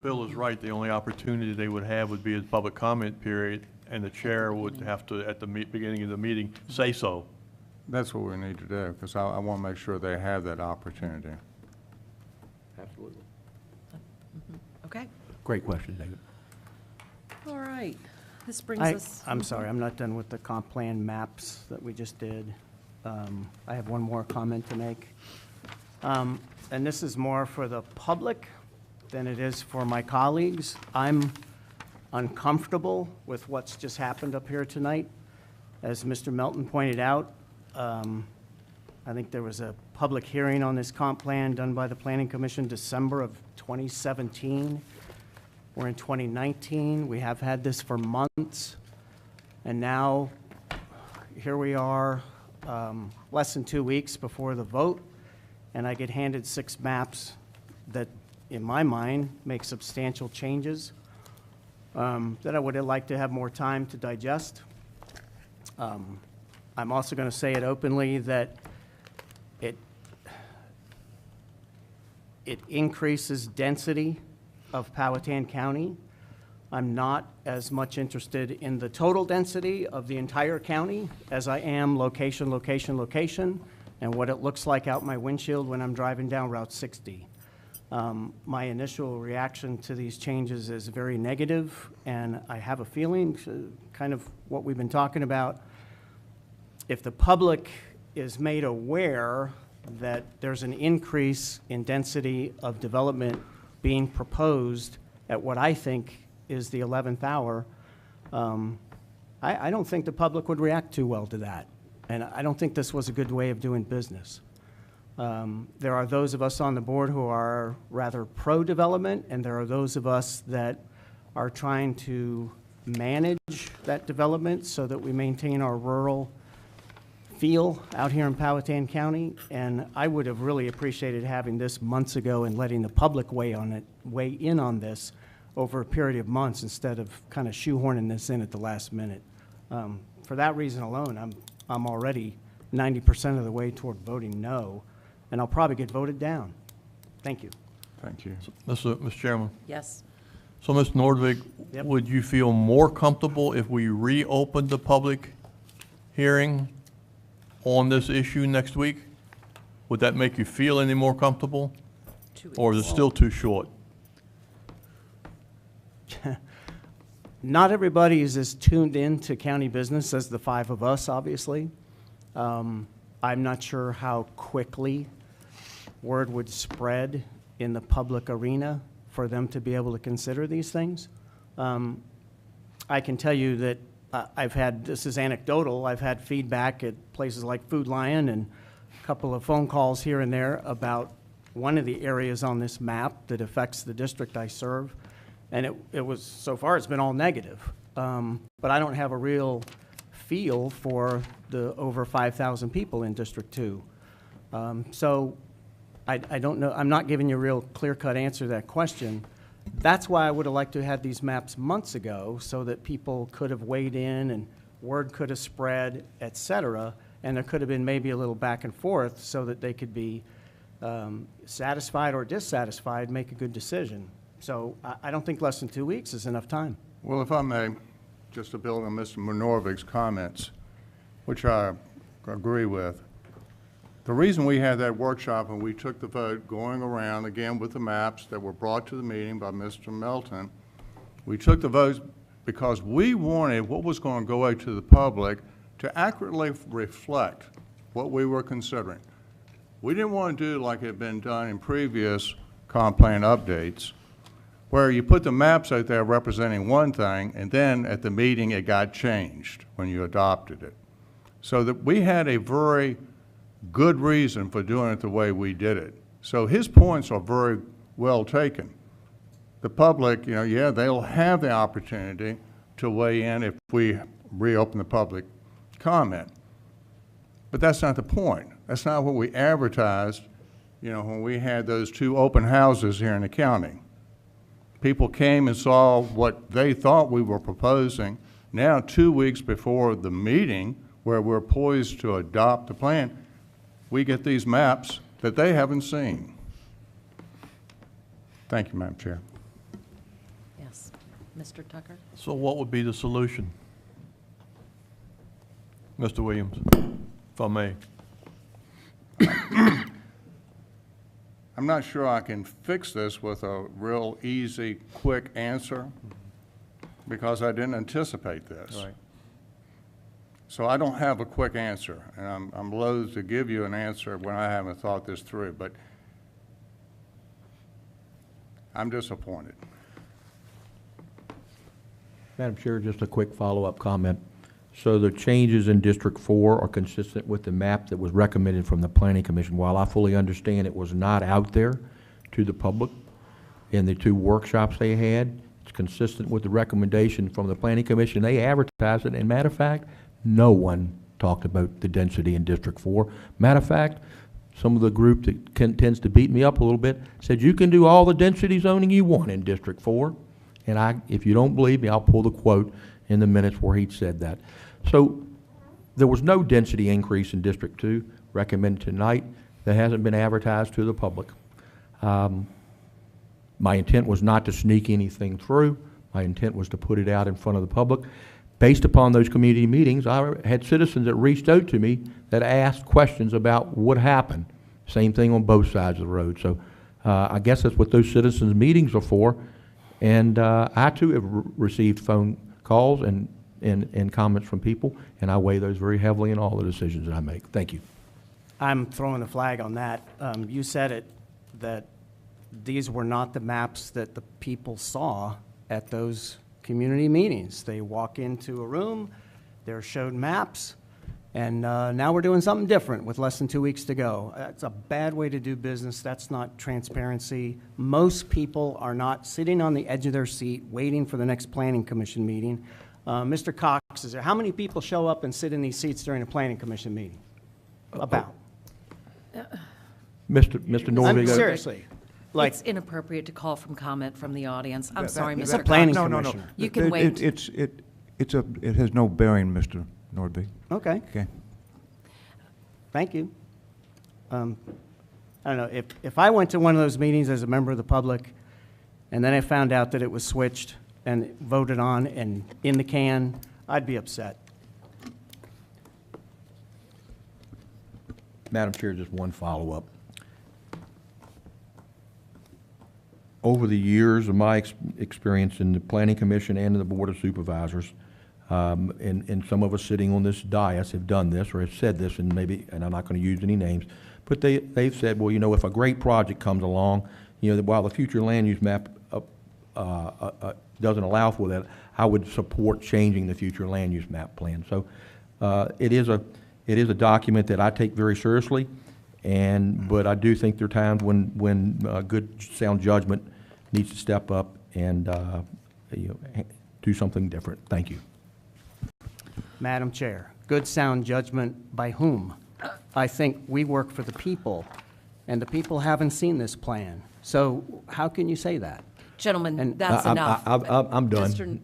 Bill is right. The only opportunity they would have would be a public comment period, and the chair would have to, at the beginning of the meeting, say so. That's what we need to do, because I want to make sure they have that opportunity. Absolutely. Okay, Great question, David. all right. This brings us. I'm sorry, I'm not done with the comp plan maps that we just did. I have one more comment to make. And this is more for the public than it is for my colleagues. I'm uncomfortable with what's just happened up here tonight. As Mr. Melton pointed out, I think there was a public hearing on this comp plan done by the Planning Commission December of 2017. We're in 2019. We have had this for months. And now, here we are, less than 2 weeks before the vote, and I get handed 6 maps that, in my mind, make substantial changes that I would have liked to have more time to digest. I'm also going to say it openly that it increases density of Powhatan County. I'm not as much interested in the total density of the entire county as I am location, location, location, and what it looks like out my windshield when I'm driving down Route 60. My initial reaction to these changes is very negative, and I have a feeling, kind of what we've been talking about, if the public is made aware that there's an increase in density of development being proposed at what I think is the 11th hour, I don't think the public would react too well to that. And I don't think this was a good way of doing business. There are those of us on the board who are rather pro-development, and there are those of us that are trying to manage that development so that we maintain our rural feel out here in Powhatan County. And I would have really appreciated having this months ago and letting the public weigh in on this over a period of months instead of kind of shoehorning this in at the last minute. For that reason alone, I'm already 90% of the way toward voting no, and I'll probably get voted down. Thank you. Thank you. Mr. Chairman. Yes, So, Ms. Nordvig, Yep. would you feel more comfortable if we reopened the public hearing on this issue next week? Would that make you feel any more comfortable? 2 weeks. Or is it still too short? Not everybody is as tuned in to county business as the 5 of us, obviously. I'm not sure how quickly word would spread in the public arena for them to be able to consider these things. I can tell you that I've had, this is anecdotal, I've had feedback at places like Food Lion and a couple of phone calls here and there about one of the areas on this map that affects the district I serve. And it was, so far, it's been all negative. But I don't have a real feel for the over 5,000 people in District 2. So I don't know, I'm not giving you a real clear-cut answer to that question. That's why I would have liked to have had these maps months ago so that people could have weighed in and word could have spread, et cetera, and there could have been maybe a little back and forth so that they could be satisfied or dissatisfied, make a good decision. So I don't think less than 2 weeks is enough time. Well, if I may, just to build on Mr. Norvik's comments, which I agree with, the reason we had that workshop and we took the vote going around, again, with the maps that were brought to the meeting by Mr. Melton, we took the votes because we wanted what was going to go out to the public to accurately reflect what we were considering. We didn't want to do like it had been done in previous comp plan updates, where you put the maps out there representing one thing, and then at the meeting it got changed when you adopted it. So that we had a very good reason for doing it the way we did it. So his points are very well taken. The public, yeah, they'll have the opportunity to weigh in if we reopen the public comment. But that's not the point. That's not what we advertised, when we had those 2 open houses here in the county. People came and saw what they thought we were proposing. Now, 2 weeks before the meeting, where we're poised to adopt the plan, we get these maps that they haven't seen. Thank you, Madam Chair. Mr. Tucker? So what would be the solution? Mr. Williams, if I may. I'm not sure I can fix this with a real easy, quick answer, because I didn't anticipate this. Right. So I don't have a quick answer, and I'm loath to give you an answer when I haven't thought this through, but I'm disappointed. Madam Chair, just a quick follow-up comment. So the changes in District 4 are consistent with the map that was recommended from the Planning Commission. While I fully understand it was not out there to the public in the 2 workshops they had, it's consistent with the recommendation from the Planning Commission. They advertised it, and matter of fact, no one talked about the density in District 4. Matter of fact, some of the group that tends to beat me up a little bit said, you can do all the density zoning you want in District 4. And if you don't believe me, I'll pull the quote in the minutes where he said that. So there was no density increase in District 2 recommended tonight that hasn't been advertised to the public. My intent was not to sneak anything through. My intent was to put it out in front of the public. Based upon those community meetings, I had citizens that reached out to me that asked questions about what happened. Same thing on both sides of the road. So I guess that's what those citizens' meetings are for. And I too have received phone calls and comments from people, and I weigh those very heavily in all the decisions that I make. Thank you. I'm throwing a flag on that. You said it, that these were not the maps that the people saw at those community meetings. They walk into a room, they're showed maps, and now we're doing something different with less than 2 weeks to go. That's a bad way to do business. That's not transparency. Most people are not sitting on the edge of their seat waiting for the next planning commission meeting. Mr. Cox is there. How many people show up and sit in these seats during a planning commission meeting? About. Mr. Norvig. Seriously. Like, It's inappropriate to call from comment from the audience. I'm sorry, It's a Mr. planning Cox. No. commissioner. You can wait. It has no bearing, Mr. Nordby. Okay, Okay. thank you. I don't know, if I went to one of those meetings as a member of the public, and then I found out that it was switched and voted on and in the can, I'd be upset. Madam Chair, just one follow-up. Over the years of my experience in the Planning Commission and in the Board of Supervisors, and some of us sitting on this dais have done this or have said this, and I'm not going to use any names, but they've said, well, you know, if a great project comes along, you know, while the future land use map doesn't allow for that, I would support changing the future land use map plan. So it is a document that I take very seriously, but I do think there are times when good sound judgment needs to step up and do something different. Thank you. Madam Chair, good sound judgment by whom? I think we work for the people, and the people haven't seen this plan. So how can you say that? Gentlemen, And that's enough. I'm done. Mr.